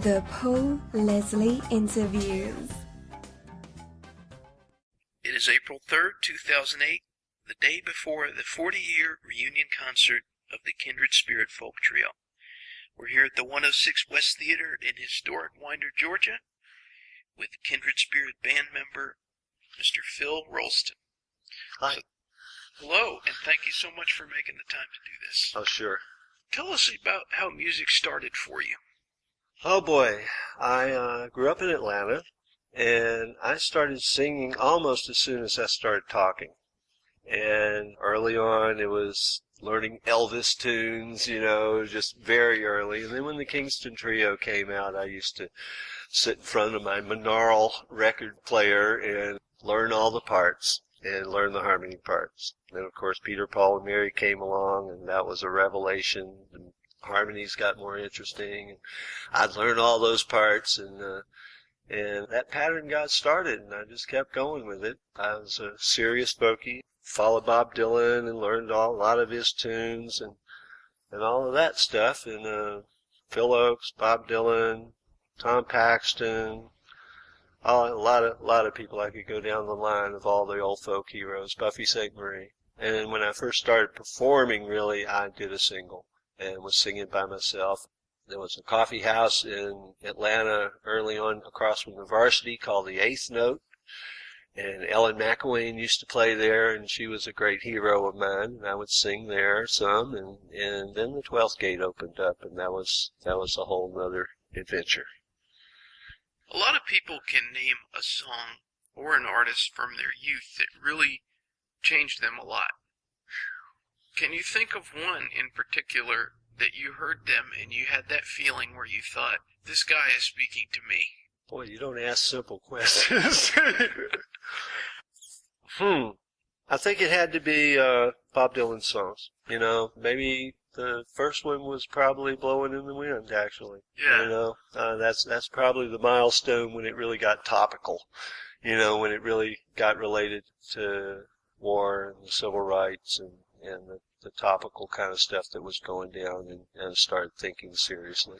The Paul Leslie Interviews. It is April 3rd, 2008, the day before the 40-year reunion concert of the Kindred Spirit Folk Trio. We're here at the 106 West Theater in historic Winder, Georgia, with Kindred Spirit band member Mr. Phil Rolleston. Hi. So, hello, and thank you so much for making the time to do this. Oh, sure. Tell us about how music started for you. Oh, boy. I grew up in Atlanta, and I started singing almost as soon as I started talking. And early on, it was learning Elvis tunes, just very early. And then when the Kingston Trio came out, I used to sit in front of my monaural record player and learn all the parts and learn the harmony parts. Then, of course, Peter, Paul, and Mary came along, and that was a revelation. And harmonies got more interesting, and I'd learn all those parts, and that pattern got started, and I just kept going with it. I was a serious folkie, followed Bob Dylan, and learned a lot of his tunes, and all of that stuff, and Phil Oakes, Bob Dylan, Tom Paxton, a lot of people. I could go down the line of all the old folk heroes, Buffy St. Marie. And when I first started performing, really, I did a single and was singing by myself. There was a coffee house in Atlanta early on across from the Varsity called the Eighth Note, and Ellen McElwain used to play there, and she was a great hero of mine, and I would sing there some, and then the 12th Gate opened up, and that was a whole other adventure. A lot of people can name a song or an artist from their youth that really changed them a lot. Can you think of one in particular that you heard them and you had that feeling where you thought, this guy is speaking to me? Boy, you don't ask simple questions. I think it had to be Bob Dylan's songs. Maybe the first one was probably Blowing in the Wind, actually. Yeah. That's probably the milestone when it really got topical. When it really got related to war and the civil rights and the topical kind of stuff that was going down, and started thinking seriously.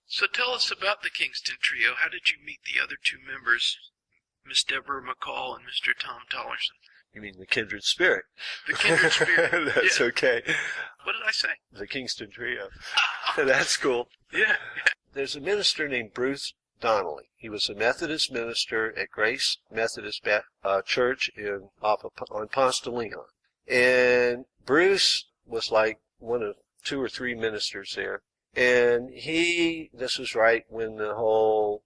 So tell us about the Kingston Trio. How did you meet the other two members, Miss Debra Mccall and Mr. Thom Tollerson? You mean the Kindred Spirit? The Kindred Spirit. That's yeah. Okay. What did I say? The Kingston Trio. That's cool. Yeah. There's a minister named Bruce Donnelly. He was a Methodist minister at Grace Methodist Church on Ponce de Leon. And Bruce was like one of two or three ministers there. And this was right when the whole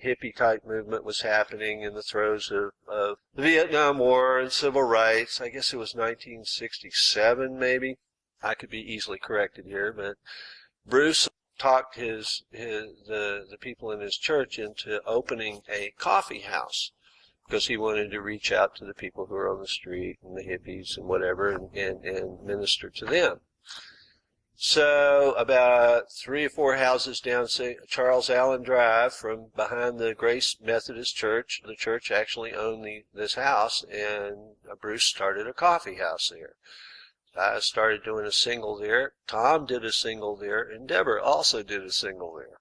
hippie-type movement was happening in the throes of the Vietnam War and civil rights. I guess it was 1967, maybe. I could be easily corrected here, but Bruce talked the people in his church into opening a coffee house because he wanted to reach out to the people who were on the street and the hippies and whatever and minister to them. So about 3 or 4 houses down Charles Allen Drive from behind the Grace Methodist Church, the church actually owned this house, and Bruce started a coffee house there. I started doing a single there. Thom did a single there, and Deborah also did a single there.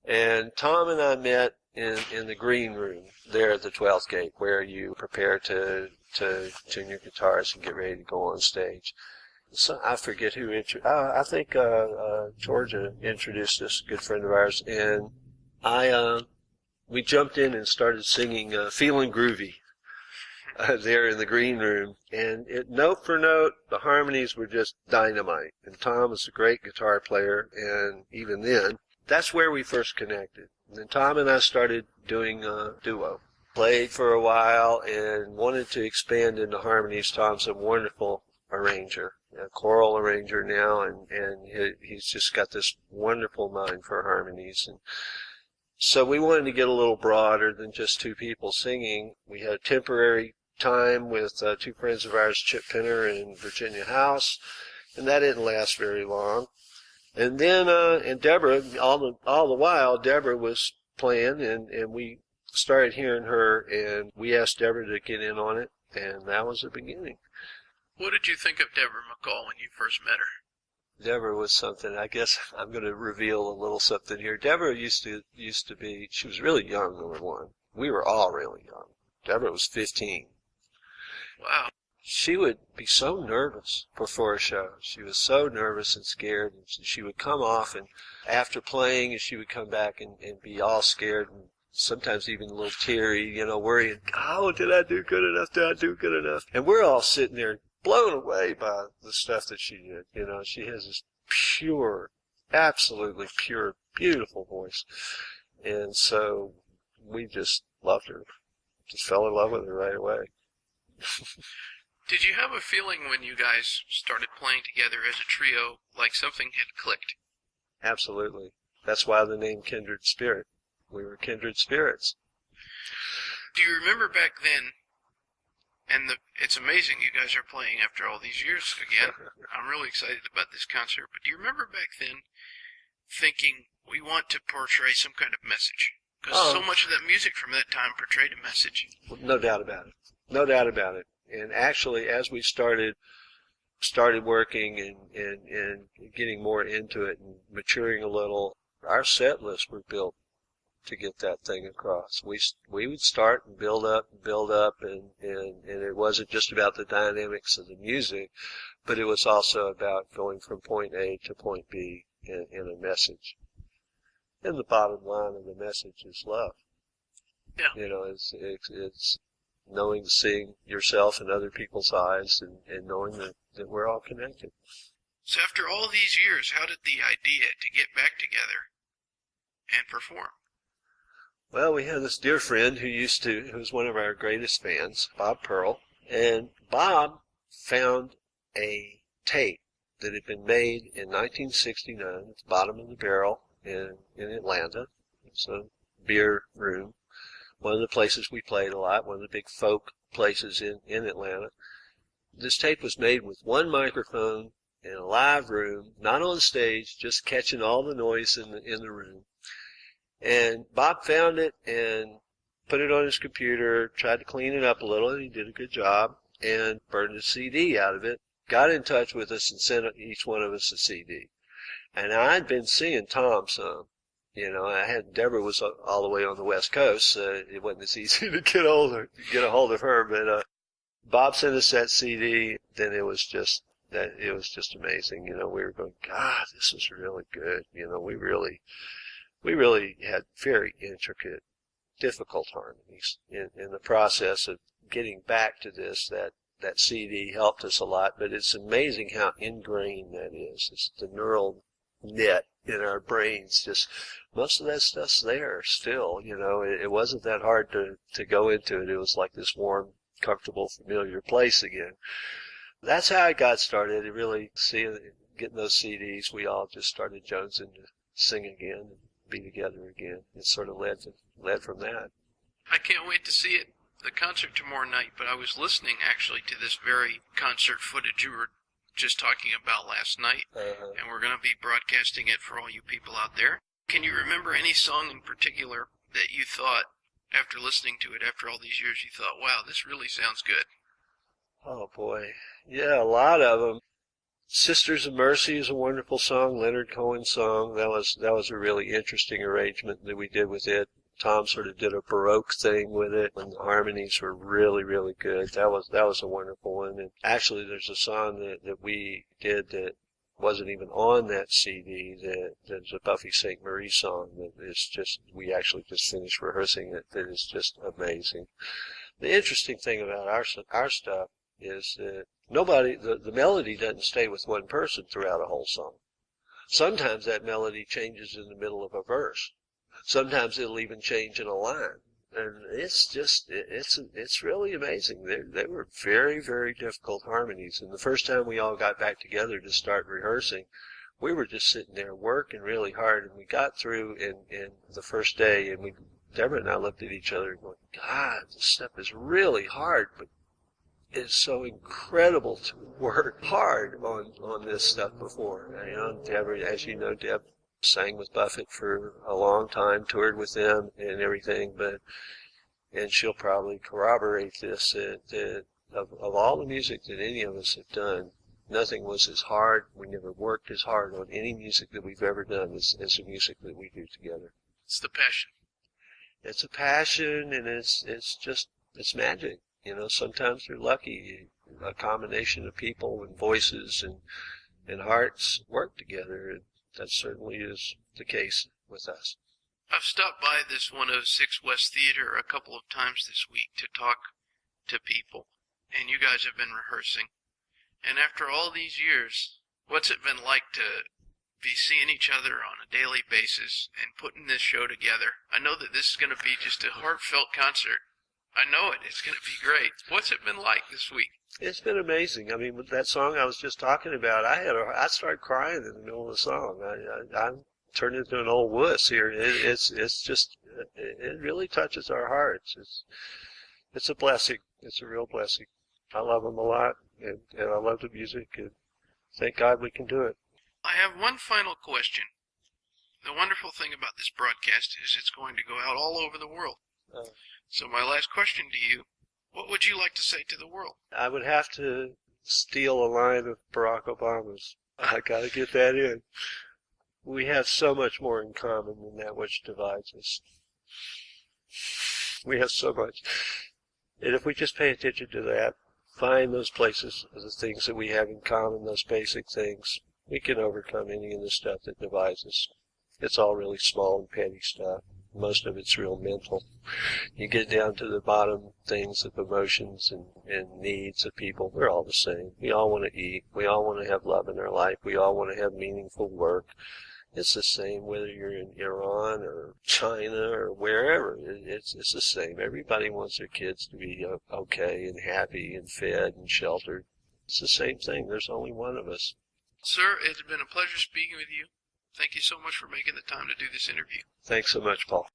And Thom and I met in the green room there at the 12th Gate, where you prepare to tune your guitars and get ready to go on stage. So I forget who I think Georgia introduced us, a good friend of ours, and we jumped in and started singing "Feelin' Groovy" there in the green room, and note for note, the harmonies were just dynamite. And Thom was a great guitar player, and even then, that's where we first connected. And then Thom and I started doing a duo. Played for a while and wanted to expand into harmonies. Thom's a wonderful arranger, a choral arranger now, and he's just got this wonderful mind for harmonies. And so we wanted to get a little broader than just two people singing. We had a temporary time with two friends of ours, Chip Pinner and Virginia House, and that didn't last very long. And then and Deborah, all the while, Deborah was playing, and we started hearing her, and we asked Deborah to get in on it, and that was the beginning. What did you think of Debra Mccall when you first met her? Deborah was something. I guess I'm going to reveal a little something here. Deborah used to be. She was really young, number one. We were all really young. Deborah was 15. Wow. She would be so nervous before a show. She was so nervous and scared. And she would come off, and after playing, she would come back and be all scared and sometimes even a little teary, worrying, oh, did I do good enough? Did I do good enough? And we're all sitting there blown away by the stuff that she did. She has this pure, absolutely pure, beautiful voice. And so we just loved her. Just fell in love with her right away. Did you have a feeling when you guys started playing together as a trio like something had clicked? Absolutely. That's why the name Kindred Spirit. We were Kindred Spirits. Do you remember back then, and it's amazing you guys are playing after all these years again. I'm really excited about this concert. But do you remember back then thinking, we want to portray some kind of message? Because so much of that music from that time portrayed a message. No doubt about it. No doubt about it. And actually, as we started working and getting more into it and maturing a little, our set lists were built to get that thing across. We would start and build up, and it wasn't just about the dynamics of the music, but it was also about going from point A to point B in a message. And the bottom line of the message is love. Yeah. It's knowing, seeing yourself in other people's eyes, and knowing that we're all connected. So after all these years, how did the idea to get back together and perform? Well, we had this dear friend who was one of our greatest fans, Bob Pearl, and Bob found a tape that had been made in 1969 at the bottom of the barrel in Atlanta. It's a beer room, one of the places we played a lot, one of the big folk places in Atlanta. This tape was made with one microphone in a live room, not on stage, just catching all the noise in the room. And Bob found it and put it on his computer, tried to clean it up a little, and he did a good job, and burned a CD out of it, got in touch with us and sent each one of us a CD. And I'd been seeing Thom some. Deborah was all the way on the West Coast, so it wasn't as easy to get a hold of her, but Bob sent us that CD, then it was just amazing. We were going, God, this is really good. We really had very intricate, difficult harmonies in the process of getting back to this. That CD helped us a lot, but it's amazing how ingrained that is. It's the neural net in our brains. Just most of that stuff's there still. It wasn't that hard to go into it. It was like this warm, comfortable, familiar place again. That's how I got started. It really getting those CDs. We all just started jonesing to sing again and be together again. It sort of led from that. I can't wait to see it, the concert tomorrow night, but I was listening actually to this very concert footage you were just talking about last night, and we're going to be broadcasting it for all you people out there. Can you remember any song in particular that you thought, after listening to it after all these years, you thought, wow, this really sounds good? Oh boy. Yeah, a lot of them. Sisters of Mercy is a wonderful song, Leonard Cohen's song. That was a really interesting arrangement that we did with it. Thom sort of did a Baroque thing with it, and the harmonies were really, really good. That was a wonderful one. And actually, there's a song that we did that wasn't even on that CD. There's a Buffy St. Marie song that is we actually just finished rehearsing it. That is just amazing. The interesting thing about our stuff is that the melody doesn't stay with one person throughout a whole song. Sometimes that melody changes in the middle of a verse. Sometimes it'll even change in a line. And it's really amazing. They were very, very difficult harmonies. And the first time we all got back together to start rehearsing, we were just sitting there working really hard. And we got through in the first day, and Deborah and I looked at each other and going, God, this stuff is really hard, but it's so incredible to work hard on this stuff before. Deborah, as you know, Deb sang with Buffett for a long time, toured with them and everything, and she'll probably corroborate this, that of all the music that any of us have done, Nothing was as hard. We never worked as hard on any music that we've ever done as the music that we do together. It's the passion. It's a passion, and it's magic. Sometimes they're lucky. A combination of people and voices and hearts work together, and that certainly is the case with us. I've stopped by this 106 West Theater a couple of times this week to talk to people, and you guys have been rehearsing. And after all these years, what's it been like to be seeing each other on a daily basis and putting this show together? I know that this is going to be just a heartfelt concert. I know it. It's going to be great. What's it been like this week? It's been amazing. I mean, with that song I was just talking about, I started crying in the middle of the song. I turned into an old wuss here. It really touches our hearts. It's a blessing. It's a real blessing. I love them a lot, and I love the music, and thank God we can do it. I have one final question. The wonderful thing about this broadcast is it's going to go out all over the world. So my last question to you, what would you like to say to the world? I would have to steal a line of Barack Obama's. I got to get that in. We have so much more in common than that which divides us. We have so much. And if we just pay attention to that, find those places, the things that we have in common, those basic things, we can overcome any of the stuff that divides us. It's all really small and petty stuff. Most of it's real mental. You get down to the bottom things of emotions and needs of people, we're all the same. We all want to eat. We all want to have love in our life. We all want to have meaningful work. It's the same whether you're in Iran or China or wherever. It's the same. Everybody wants their kids to be okay and happy and fed and sheltered. It's the same thing. There's only one of us. Sir, it's been a pleasure speaking with you. Thank you so much for making the time to do this interview. Thanks so much, Paul.